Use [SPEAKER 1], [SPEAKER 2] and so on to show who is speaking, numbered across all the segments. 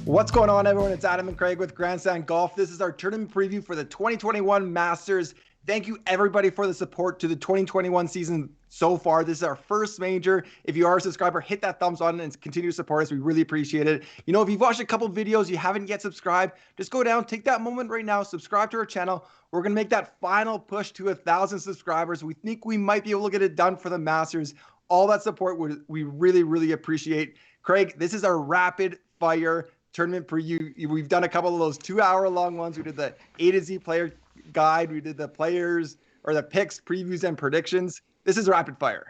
[SPEAKER 1] What's going on, everyone? It's Adam and Craig with Grandstand Golf. This is our tournament preview for the 2021 Masters. Thank you, everybody, for the support to the 2021 season so far. This is our first major. If you are a subscriber, hit that thumbs on and continue to support us. We really appreciate it. You know, if you've watched a couple videos, you haven't yet subscribed, just go down, take that moment right now, subscribe to our channel. We're going to make that final push to 1,000 subscribers. We think we might be able to get it done for the Masters. All that support, we really, really appreciate. Craig, this is our rapid fire tournament preview. We've done a couple of those 2-hour-long ones. We did the A to Z player guide. We did the players or the picks, previews, and predictions. This is rapid fire.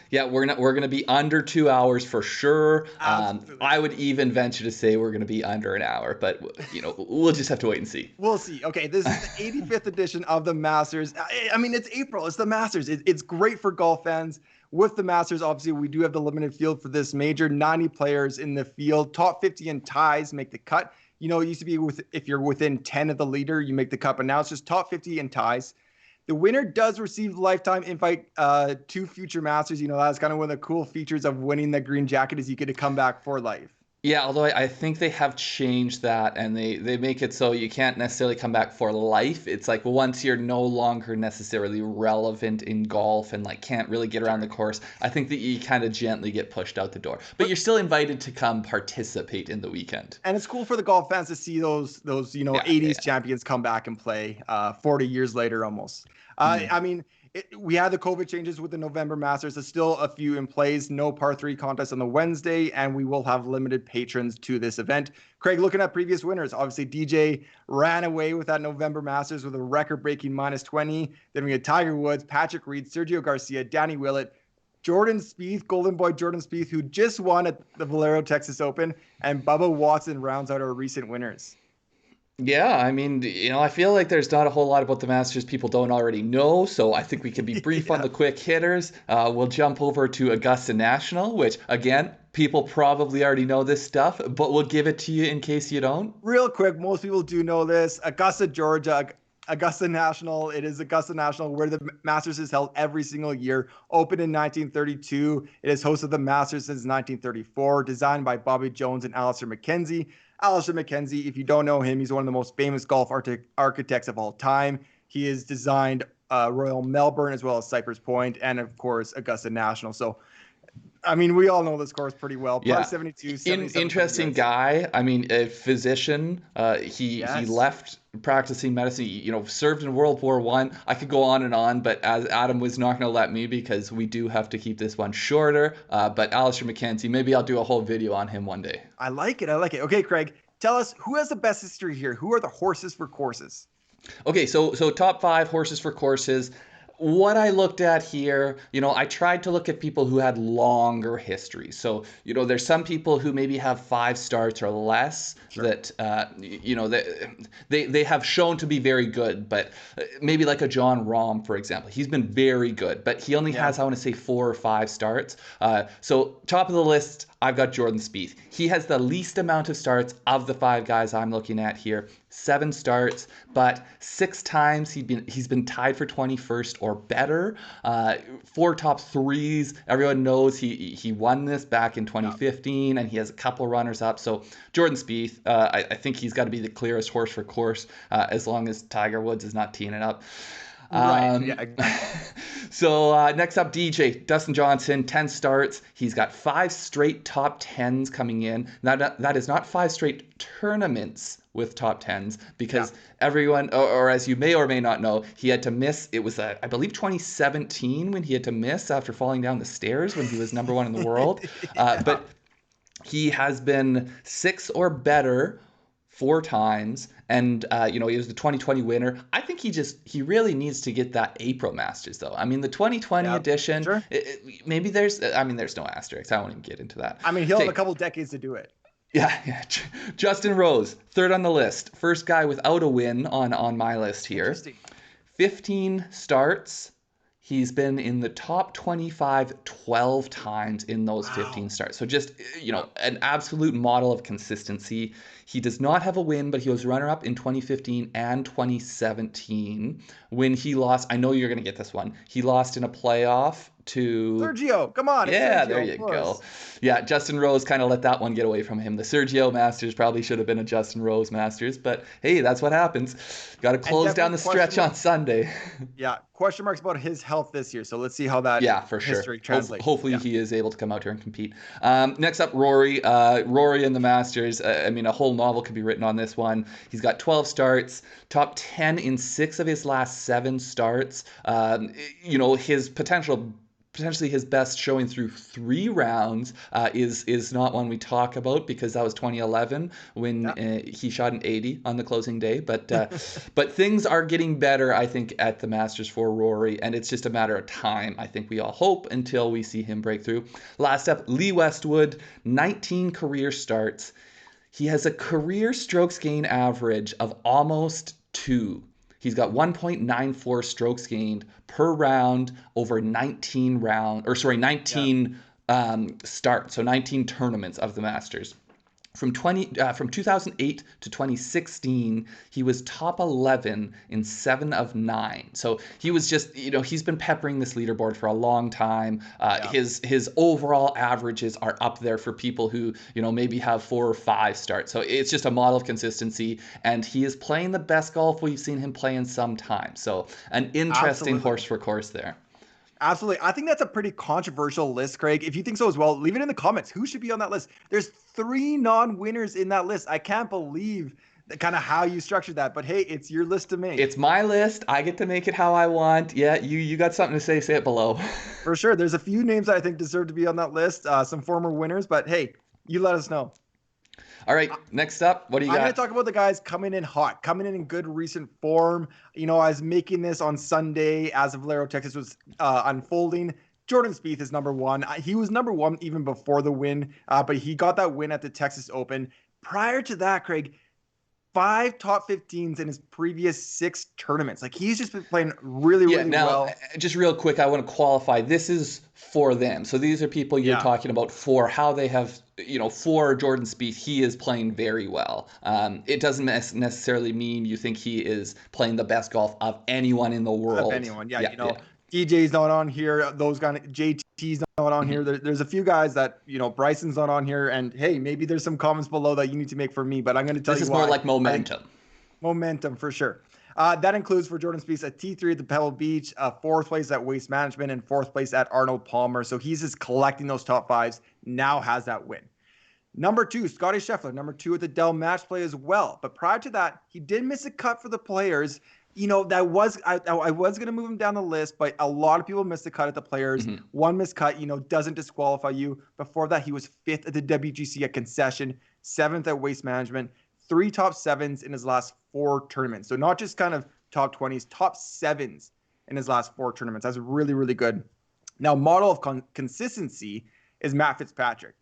[SPEAKER 2] Yeah, we're gonna be under 2 hours for sure. I would even venture to say we're gonna be under an hour, but you know, we'll just have to wait and see.
[SPEAKER 1] We'll see. Okay, this is the 85th edition of the Masters. I mean, it's April. It's the Masters. It's great for golf fans. With the Masters, obviously, we do have the limited field for this major. 90 players in the field. Top 50 in ties make the cut. You know, it used to be if you're within 10 of the leader, you make the cut. But now it's just top 50 in ties. The winner does receive lifetime invite to future Masters. You know, that's kind of one of the cool features of winning the green jacket is you get to come back for life.
[SPEAKER 2] Yeah, although I think they have changed that, and they make it so you can't necessarily come back for life. It's like once you're no longer necessarily relevant in golf and like can't really get around the course, I think that you kind of gently get pushed out the door. But you're still invited to come participate in the weekend.
[SPEAKER 1] And it's cool for the golf fans to see those 80s champions come back and play 40 years later almost. I mean, we had the COVID changes with the November Masters. There's still a few in place. No par 3 contest on the Wednesday, and we will have limited patrons to this event. Craig, looking at previous winners, obviously DJ ran away with that November Masters with a record-breaking -20. Then we had Tiger Woods, Patrick Reed, Sergio Garcia, Danny Willett, Jordan Spieth, Golden Boy Jordan Spieth, who just won at the Valero Texas Open, and Bubba Watson rounds out our recent winners.
[SPEAKER 2] Yeah, I mean, you know, I feel like there's not a whole lot about the Masters people don't already know, so I think we can be brief on the quick hitters. We'll jump over to Augusta National, which, again, people probably already know this stuff, but we'll give it to you in case you don't.
[SPEAKER 1] Real quick, most people do know this. Augusta, Georgia, Augusta National. It is Augusta National where the Masters is held every single year. Opened in 1932. It has hosted the Masters since 1934. Designed by Bobby Jones and Alistair McKenzie. Alistair McKenzie, if you don't know him, he's one of the most famous golf architects of all time. He has designed Royal Melbourne as well as Cypress Point and, of course, Augusta National. So, I mean, we all know this course pretty well. Plus 72, 77.
[SPEAKER 2] Interesting guy. I mean, a physician. He left practicing medicine, you know, served in World War I could go on and on, but as Adam was not going to let me because we do have to keep this one shorter. But Alistair McKenzie, maybe I'll do a whole video on him one day.
[SPEAKER 1] I like it. Okay, Craig, tell us who has the best history here. Who are the horses for courses?
[SPEAKER 2] Okay, so top 5 horses for courses. What I looked at here, you know, I tried to look at people who had longer history. So, you know, there's some people who maybe have 5 starts or less that, you know, they have shown to be very good. But maybe like a Jon Rahm, for example, he's been very good, but he only has, I want to say, 4 or 5 starts. So top of the list, I've got Jordan Spieth. He has the least amount of starts of the 5 guys I'm looking at here. 7 starts, but 6 times he's been tied for 21st or better. 4 top 3s. Everyone knows he won this back in 2015, and he has a couple of runners up. So Jordan Spieth, I think he's got to be the clearest horse for course, as long as Tiger Woods is not teeing it up. So next up, DJ Dustin Johnson, 10 starts. He's got 5 straight top 10s coming in. Now that is not 5 straight tournaments with top 10s because everyone, or as you may or may not know, he had to miss. It was I believe 2017 when he had to miss after falling down the stairs when he was number 1 in the world. But he has been 6 or better 4 times, and you know, he was the 2020 winner. I think he really needs to get that April Masters though. I mean, the 2020 edition, maybe there's no asterisk. I won't even get into that.
[SPEAKER 1] I mean, he'll have a couple decades to do it.
[SPEAKER 2] Yeah. Justin Rose, 3rd on the list. First guy without a win on my list here. 15 starts. He's been in the top 25 12 times in those 15 starts. So just, you know, an absolute model of consistency. He does not have a win, but he was runner-up in 2015 and 2017 when he lost. I know you're going to get this one. He lost in a playoff to
[SPEAKER 1] Sergio. Come on, it's
[SPEAKER 2] yeah,
[SPEAKER 1] Sergio,
[SPEAKER 2] there you go. Yeah, Justin Rose kind of let that one get away from him. The Sergio Masters probably should have been a Justin Rose Masters, but hey, that's what happens. Got to
[SPEAKER 1] And
[SPEAKER 2] close down
[SPEAKER 1] definitely
[SPEAKER 2] the stretch on Sunday.
[SPEAKER 1] yeah, question marks about his health this year. So let's see how that
[SPEAKER 2] Yeah, for sure.
[SPEAKER 1] history translates.
[SPEAKER 2] Hopefully
[SPEAKER 1] Yeah.
[SPEAKER 2] he is able to come out here and compete. Next up, Rory. Rory and the Masters. I mean, a whole novel could be written on this one. He's got 12 starts, top 10 in 6 of his last 7 starts. His potentially his best showing through 3 rounds is not one we talk about because that was 2011 when he shot an 80 on the closing day. But things are getting better, I think, at the Masters for Rory, and it's just a matter of time. I think we all hope until we see him break through. Last up, Lee Westwood, 19 career starts. He has a career strokes gain average of almost 2. He's got 1.94 strokes gained per round over 19 starts, so 19 tournaments of the Masters. From 2008 to 2016, he was top 11 in 7 of 9. So he was just, he's been peppering this leaderboard for a long time. His overall averages are up there for people who, maybe have 4 or 5 starts. So it's just a model of consistency, and he is playing the best golf we've seen him play in some time. So an interesting horse for course there.
[SPEAKER 1] Absolutely. I think that's a pretty controversial list, Craig. If you think so as well, leave it in the comments. Who should be on that list? There's 3 non-winners in that list. I can't believe kind of how you structured that. But hey, it's your list to make.
[SPEAKER 2] It's my list. I get to make it how I want. Yeah, you got something to say it below.
[SPEAKER 1] For sure. There's a few names that I think deserve to be on that list. Some former winners. But hey, you let us know.
[SPEAKER 2] All right, next up, what do you got?
[SPEAKER 1] I'm going to talk about the guys coming in hot, coming in good recent form. I was making this on Sunday as the Valero, Texas was unfolding. Jordan Spieth is number 1. He was number 1 even before the win, but he got that win at the Texas Open. Prior to that, Craig, 5 top 15s in his previous 6 tournaments. Like, he's just been playing really well.
[SPEAKER 2] Just real quick, I want to qualify. This is for them. So these are people you're talking about for how they have, for Jordan Spieth, he is playing very well. It doesn't necessarily mean you think he is playing the best golf of anyone in the world.
[SPEAKER 1] Of anyone, DJ's not on here. Those guys, JT's not on here. There's a few guys that, Bryson's not on here. And hey, maybe there's some comments below that you need to make for me, but I'm going to tell you
[SPEAKER 2] This is more like momentum.
[SPEAKER 1] Momentum for sure. That includes for Jordan Spieth a T3 at the Pebble Beach, 4th place at Waste Management, and 4th place at Arnold Palmer. So he's just collecting those top 5s. Now has that win. Number 2, Scottie Scheffler, number 2 at the Dell Match Play as well. But prior to that, he did miss a cut for the Players. That was I was going to move him down the list, but a lot of people missed the cut at the Players. Mm-hmm. One missed cut, doesn't disqualify you. Before that, he was 5th at the WGC at Concession, 7th at Waste Management, 3 top 7s in his last 4 tournaments. So not just kind of top 20s, top 7s in his last 4 tournaments. That's really, really good. Now, model of consistency is Matt Fitzpatrick.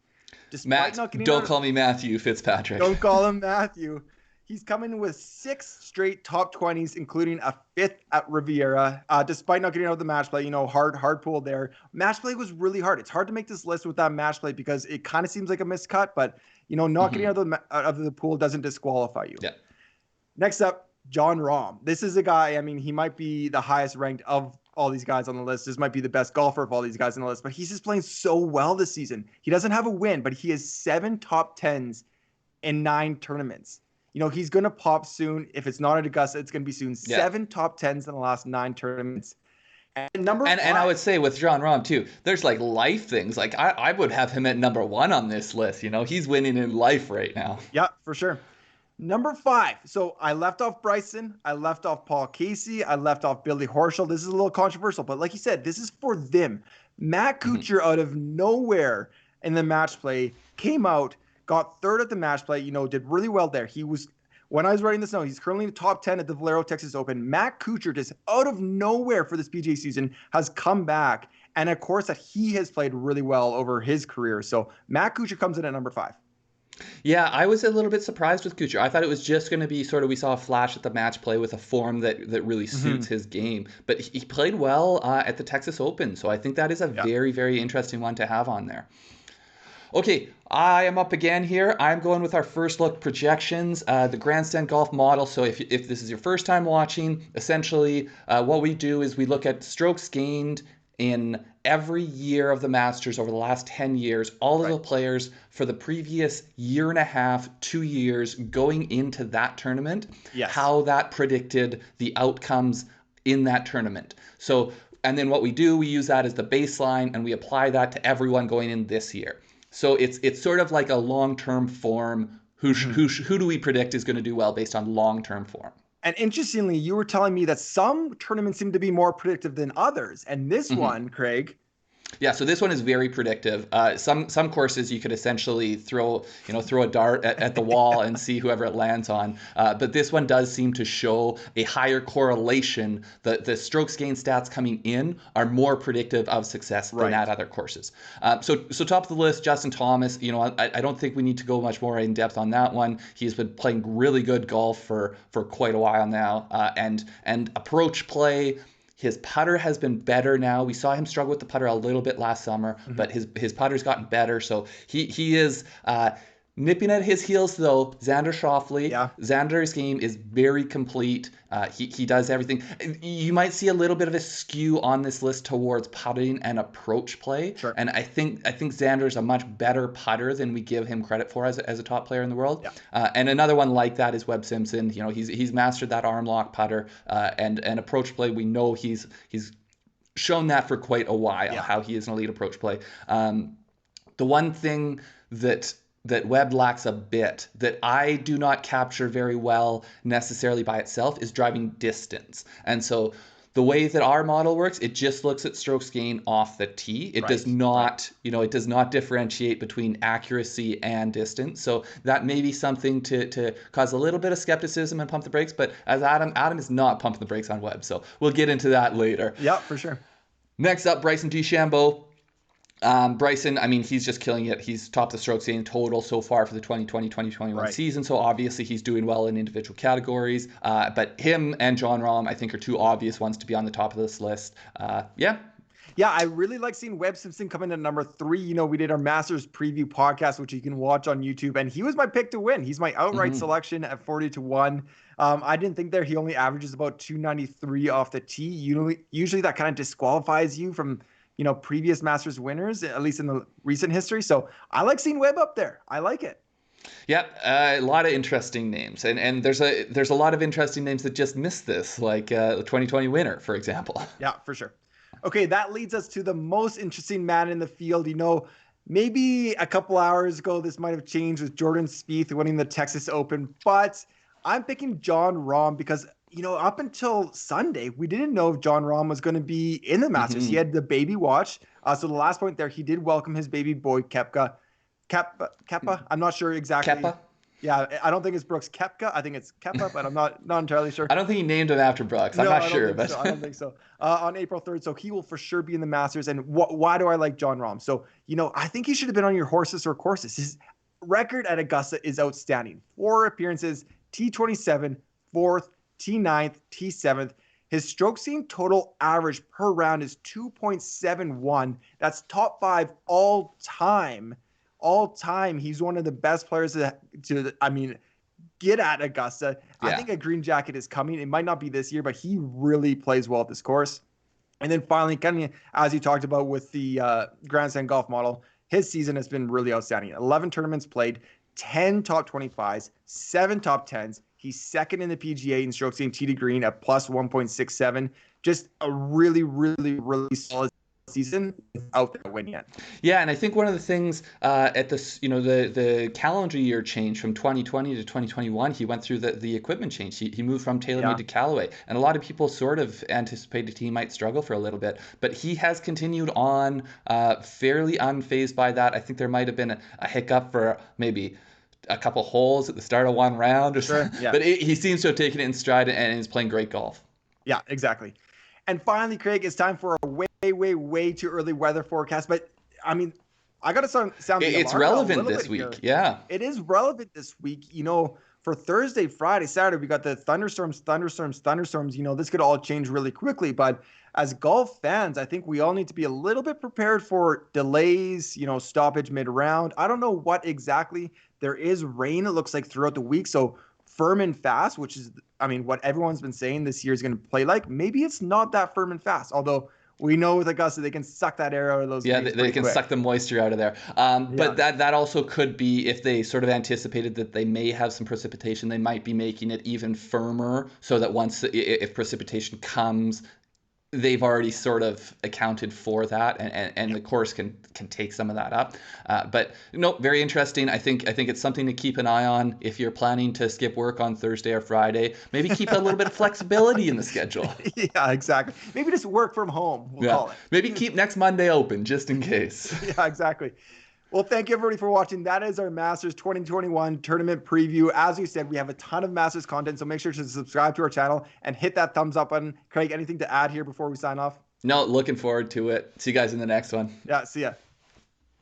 [SPEAKER 2] Don't call me Matthew Fitzpatrick.
[SPEAKER 1] Don't call him Matthew. He's coming with 6 straight top 20s, including a 5th at Riviera. Despite not getting out of the match play, hard pull there. Match play was really hard. It's hard to make this list with that match play because it kind of seems like a miscut, but not getting out of the pool doesn't disqualify you.
[SPEAKER 2] Yeah.
[SPEAKER 1] Next up, Jon Rahm. This is a guy, he might be the highest ranked of all these guys on the list. This might be the best golfer of all these guys on the list, but he's just playing so well this season. He doesn't have a win, but he has 7 top 10s in 9 tournaments. He's going to pop soon. If it's not at Augusta, it's going to be soon. 7 top 10s in the last 9 tournaments. And
[SPEAKER 2] I would say with Jon Rahm too, there's like life things. Like I would have him at number 1 on this list. He's winning in life right now.
[SPEAKER 1] Yeah, for sure. Number 5. So I left off Bryson. I left off Paul Casey. I left off Billy Horschel. This is a little controversial, but like you said, this is for them. Matt Kuchar out of nowhere in the match play came out, got 3rd at the match play, did really well there. He was, when I was writing this note, he's currently in the top 10 at the Valero Texas Open. Matt Kuchar, just out of nowhere for this PGA season, has come back. And of course that he has played really well over his career. So Matt Kuchar comes in at number 5.
[SPEAKER 2] Yeah, I was a little bit surprised with Kuchar. I thought it was just going to be we saw a flash at the match play with a form that really suits his game. But he played well at the Texas Open. So I think that is a very, very interesting one to have on there. Okay, I am up again here. I'm going with our first look projections, the Grandstand Golf model. So if this is your first time watching, essentially what we do is we look at strokes gained in every year of the Masters over the last 10 years, all of the players for the previous year and a half, 2 years going into that tournament, how that predicted the outcomes in that tournament. So, and then what we do, we use that as the baseline and we apply that to everyone going in this year. So it's sort of like a long-term form. Who do we predict is going to do well based on long-term form?
[SPEAKER 1] And interestingly, you were telling me that some tournaments seem to be more predictive than others. And this one, Craig.
[SPEAKER 2] Yeah, so this one is very predictive. Some courses you could essentially throw a dart at the wall and see whoever it lands on. But this one does seem to show a higher correlation. The strokes gain stats coming in are more predictive of success than at other courses. So top of the list, Justin Thomas. I don't think we need to go much more in depth on that one. He's been playing really good golf for quite a while now, and approach play. His putter has been better now. We saw him struggle with the putter a little bit last summer, but his putter's gotten better. So he is nipping at his heels, though. Xander Schauffele. Yeah. Xander's game is very complete. He does everything. You might see a little bit of a skew on this list towards putting and approach play. Sure. And I think Xander's a much better putter than we give him credit for as a top player in the world. Yeah. And another one like that is Webb Simpson. He's mastered that arm lock putter and approach play. We know he's shown that for quite a while, how he is an elite approach play. The one thing that Webb lacks a bit, that I do not capture very well necessarily by itself, is driving distance. And so the way that our model works, it just looks at strokes gain off the tee. It does not, it does not differentiate between accuracy and distance. So that may be something to cause a little bit of skepticism and pump the brakes. But as Adam is not pumping the brakes on Webb. So we'll get into that later.
[SPEAKER 1] Yeah, for sure.
[SPEAKER 2] Next up, Bryson DeChambeau. Bryson, I mean, he's just killing it. He's topped the strokes gain total so far for the 2020-2021 season. So obviously he's doing well in individual categories. But him and Jon Rahm, I think, are two obvious ones to be on the top of this list.
[SPEAKER 1] Yeah, I really like seeing Webb Simpson come in at number 3. We did our Masters preview podcast, which you can watch on YouTube, and he was my pick to win. He's my outright selection at 40-1. I didn't think he only averages about 293 off the tee. Usually that kind of disqualifies you from previous Masters winners, at least in the recent history. So I like seeing Webb up there. I like it.
[SPEAKER 2] Yeah, a lot of interesting names, and there's a lot of interesting names that just missed this, like the 2020 winner, for example.
[SPEAKER 1] Yeah, for sure. Okay, that leads us to the most interesting man in the field. Maybe a couple hours ago this might have changed with Jordan Spieth winning the Texas Open, but I'm picking Jon Rahm because up until Sunday, we didn't know if Jon Rahm was going to be in the Masters. He had the baby watch. So the last point there, he did welcome his baby boy, Koepka. I'm not sure exactly.
[SPEAKER 2] Koepka?
[SPEAKER 1] Yeah, I don't think it's Brooks Koepka. I think it's Koepka, but I'm not entirely sure.
[SPEAKER 2] I don't think he named him after Brooks. I'm not sure. But
[SPEAKER 1] I don't think so. On April 3rd, so he will for sure be in the Masters. And why do I like Jon Rahm? So, I think he should have been on your horses or courses. His record at Augusta is outstanding. 4 appearances, T27, 4th, T9th, T7th. His strokes gain total average per round is 2.71. That's top 5 all time. All time, he's one of the best players to get at Augusta. Yeah. I think a green jacket is coming. It might not be this year, but he really plays well at this course. And then finally, kind of as you talked about with the Grandstand Golf model, his season has been really outstanding. 11 tournaments played, 10 top 25s, 7 top 10s. He's second in the PGA in strokes gained tee to green at plus 1.67. Just a really, really, really solid season without that win yet.
[SPEAKER 2] Yeah, and I think one of the things at this, the calendar year change from 2020 to 2021, he went through the equipment change. He moved from TaylorMade to Callaway, and a lot of people sort of anticipated he might struggle for a little bit, but he has continued on fairly unfazed by that. I think there might have been a hiccup for maybe a couple holes at the start of one round or something. Yeah. But he seems to have taken it in stride and is playing great golf.
[SPEAKER 1] Yeah, exactly. And finally, Craig, it's time for a way too early weather forecast. But I mean, I got to sound
[SPEAKER 2] it's relevant this week. Here. Yeah,
[SPEAKER 1] it is relevant this week. For Thursday, Friday, Saturday, we got the thunderstorms. This could all change really quickly. But as golf fans, I think we all need to be a little bit prepared for delays, stoppage mid-round. I don't know what exactly. There is rain, it looks like, throughout the week. So firm and fast, which is, what everyone's been saying this year is going to play like. Maybe it's not that firm and fast. Although we know with Augusta, they can suck that air out of those
[SPEAKER 2] Yeah,
[SPEAKER 1] greens
[SPEAKER 2] they can
[SPEAKER 1] quick.
[SPEAKER 2] suck the moisture out of there. But that also could be, if they sort of anticipated that they may have some precipitation, they might be making it even firmer so that if precipitation comes, they've already sort of accounted for that, and the course can take some of that up. But no, very interesting. I think it's something to keep an eye on if you're planning to skip work on Thursday or Friday. Maybe keep a little bit of flexibility in the schedule.
[SPEAKER 1] Yeah, exactly. Maybe just work from home, we'll call it.
[SPEAKER 2] Maybe keep next Monday open just in case.
[SPEAKER 1] Yeah, exactly. Well, thank you everybody for watching. That is our Masters 2021 tournament preview. As you said, we have a ton of Masters content, so make sure to subscribe to our channel and hit that thumbs up button. Craig, anything to add here before we sign off?
[SPEAKER 2] No, looking forward to it. See you guys in the next one.
[SPEAKER 1] Yeah, see ya.